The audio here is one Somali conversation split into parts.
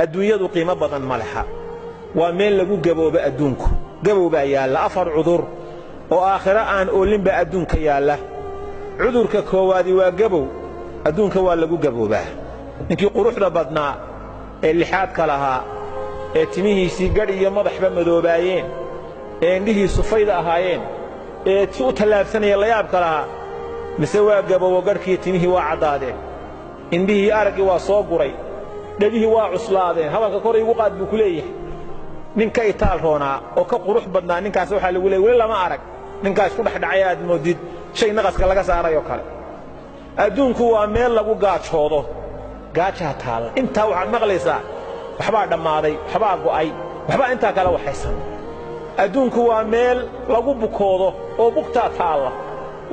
adduunyadu qiimo badan ma laha waa meel lagu gaboobo adduunku gabowbaa yaalla 4 cudur oo aakhira aan oolinba adduunka yaalla cudurka koowaadi waa gabow adduunka waa lagu gaboobaa ninkii quruxda badnaa ee lixaadka lahaa ee timihiisii gadh iyo madaxba madoobaayeen ee indhihiisu fayda ahaayeen ee si u tallaabsanaya la yaabka lahaa mise waa gabowo gadhkii timihii waa caddaadeen indhihii araggii waa soo guray dhegihii waa cuslaadeen hadalka kor igu qaad buu ku leeyahay ninka itaal roonaa oo ka qurux badnaa ninkaas waxaa lagu leeyahay weli lama arag ninkaas ku dhexdhacay aad moodid shay naqaska laga saarayo kale adduunku waa meel lagu gaajoodo gaajaa taalla intaa waxaad maqlaysaa waxbaa dhammaaday waxbaa go'ay waxbaa intaa kale waxaysan adduunku waa meel lagu bukoodo oo bugtaa taalla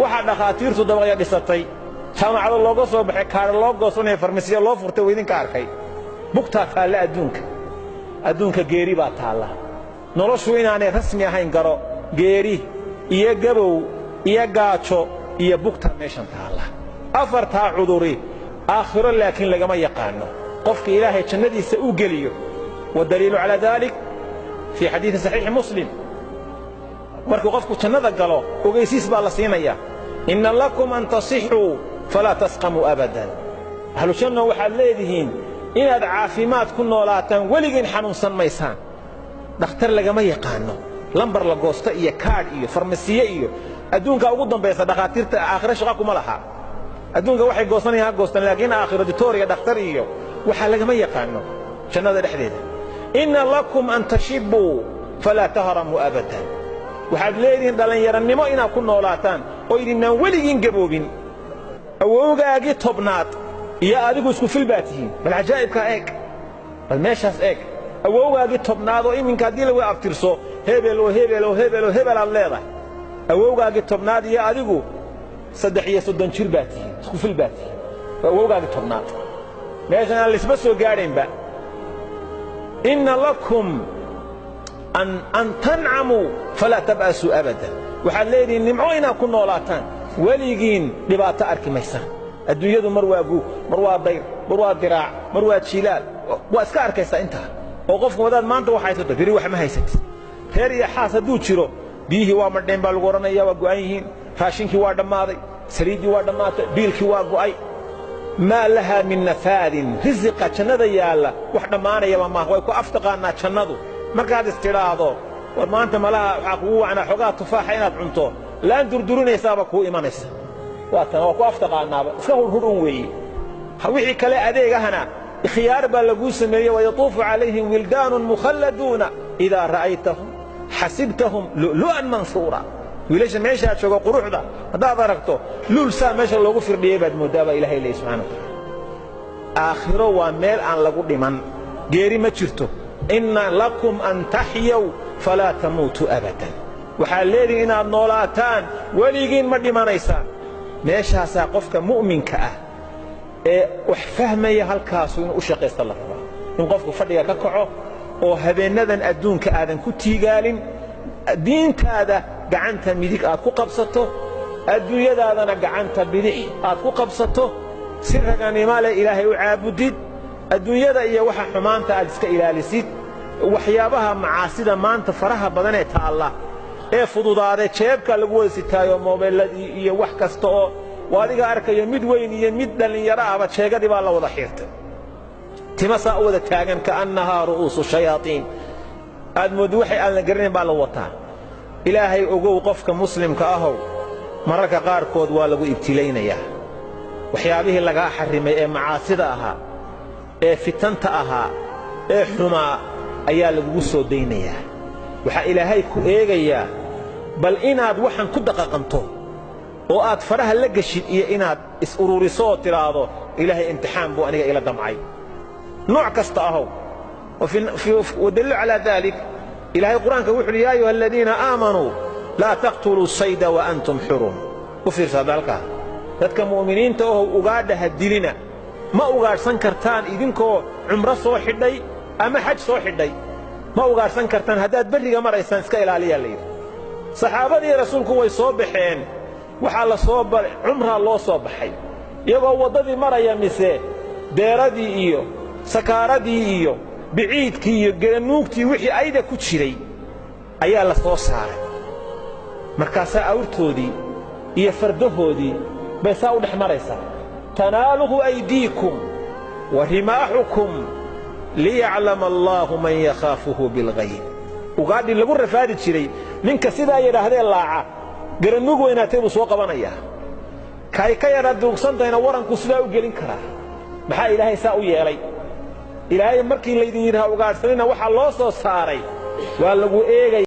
waxaa dhakhaatiirtu dabaqya dhisatay jaamacado looga soo baxay kaadha loo goosanaya farmasiya loo furtay weydinka arkay bugtaa taalla adduunka geeri baa taalla noloshu inaanay rasmi ahayn garo geeri iyo gabow iyo gaajo iyo bugta meeshan taalla 4taa cuduri aakhiro laakiin lagama yaqaano qofka ilaahay jannadiisa u geliyo wadaliilu calaa daalik fii xadiidi saxiixi muslim markuu qofku jannada galo ogeysiis baa la siinayaa inna lakum an tasixuu falaa tasqamuu abadan ahlu janna waxaad leedihiin inaad caafimaad ku noolaataan weligiin xanuunsan maysaan dhakhtar lagama yaqaano lambar la goosto iyo kaadh iyo farmasiye iyo adduunka ugu dambaysa dhakhaatiirta aakhiro shaqa kuma laha adduunka waxay goosanayaan ha goostaan laakiin aakhiro ditooriya dhakhtar iyo waxaa lagama yaqaano jannada dhexdeeda inna lakum an tashibuu falaa tahramuu abadan waxaad leedihiin dhallinyarannimo inaad ku noolaataan oo idinaan weligiin gaboobin awowgaagii tobnaad iyo adigu isku fil baa tihiin bal cajaa'ibkaa eeg bal meeshaas eeg awowgaagii tobnaad oo iminka haddii lagu abtirso hebeloo hebeloo hebeloo hebelaad leedahay awowgaagii tobnaad iyo adigu 3 jir baa tihiin isku fil baa tihiin waa awowgaagii tobnaad meeshan aan laisba soo gaadhaynba inna lakum an tancamuu falaa tab'asuu abadan waxaad leedihiin nimco inaad ku noolaataan weligiin dhibaato arki maysaan adduunyadu mar waa guug mar waa dayr mar waa diraac mar waa jiilaal waa iska arkaysaa intaa oo qofku wadaad maanta wax haysato beri wax ma haysatid reer iyo xaas hadduu jiro biyihii waa madheen baa lagu odhanaya waa go'an yihiin raashinkii waa dhammaaday saliiddii waa dhammaatay biilkii waa go'ay maa lahaa min nafaadin risiqa jannada yaalla wax dhammaanayaba maaha way ku aftaqaannaa jannadu markaad istidhaahdo war maanta malaha waxaa kugu wacnaa xogaa tufaaxa inaad cunto laan durdurinaysaaba kuu imanaysa waa tan waa ku aftaqaannaaba iska hurhudhun weeye wixii kale adeegahana ikhyaar baa laguu sameeyey wayatuufu calayhim wildaanun mukhalladuuna idaa ra'aytahum xasibtahum lu'lu'an mansuura wiilasha meeshaa joogo quruxda haddaad aragto luulsaa meesha loogu firdhiyey baad mooddaa baa ilahay leeyahy subxana wataala aakhiro waa meel aan lagu dhiman geeri ma jirto inna lakum an taxyaw falaa tamuutuu abadan waxaad leedihin inaad noolaataan weligiin ma dhimanaysaan meeshaasaa qofka mu'minka ah ee wax fahmaya halkaasu inuu u shaqaysta la rabaa in qofku fadhiga ka kaco oo habeennadan adduunka aadan ku tiigaalin diintaada gacanta midig aad ku qabsato adduunyadaadana gacanta bidix aad ku qabsato si raganimo leh ilaahay u caabudid adduunyada iyo waxa xumaanta aad iska ilaalisid waxyaabaha macaasida maanta faraha badan ee taalla ee fududaaday jeebka lagu wada sitaayo moobeelladii iyo wax kasta oo waadiga arkayo mid weyn iyo mid dhallinyaro ahba jeegadii baa la wada xiirtay timasaa u wada taagan ka'annahaa ru'uusu shayaatiin aad mooddo waxay aan la garanayn baa la wataa ilaahay ogow qofka muslimka ahow mararka qaarkood waa lagu ibtilaynayaa waxyaabihii lagaa xarrimay ee macaasida ahaa ee fitanta ahaa ee xumaa ayaa lagugu soo daynayaa waxaa ilaahay ku eegayaa bal inaad waxaan ku daqaqanto oo aad faraha la geshid iyo inaad is-ururiso oo tidhaahdo ilaahay imtixaan buu aniga ila damcay nooc kasta ahow wadallu calaa daalik ilaahay qur'aanka wuxu uhi yaa ayuha aladiina aamanuu laa taqtuluu sayda wa antum xurum u fiirsaada halkaa dadka mu'miniinta ahow ugaadha ha dilina ma ugaadhsan kartaan idinkoo cumro soo xidhay ama xaj soo xidhay ma ugaadhsan kartaan haddaad berriga maraysaan iska ilaaliyaa la yidhi saxaabadii rasuulku way soo baxeen waxaa la soo cumraa loo soo baxay iyagoo waddadii maraya mise deeradii iyo sakaaradii iyo biciidkii iyo garanuugtii wixii ayda ku jiray ayaa la soo saaray markaasaa awrtoodii iyo fardahoodii bay saa u dhex maraysaa tanaaluhu aydiikum wa rimaaxukum liyaclama allaahu man yakhaafuhu bilghayb ugaadhii lagu rafaadi jiray ninka sidaa yidhaahdee laaca garanuug weynaatay buu soo qabanayaa kay ka yara duugsantayna waranku sidaa u gelin karaa maxaa ilaahay saa u yeelay ilaahay markii laydin yidhaha ugaadhsanina waxaa loo soo saaray waa lagu eegay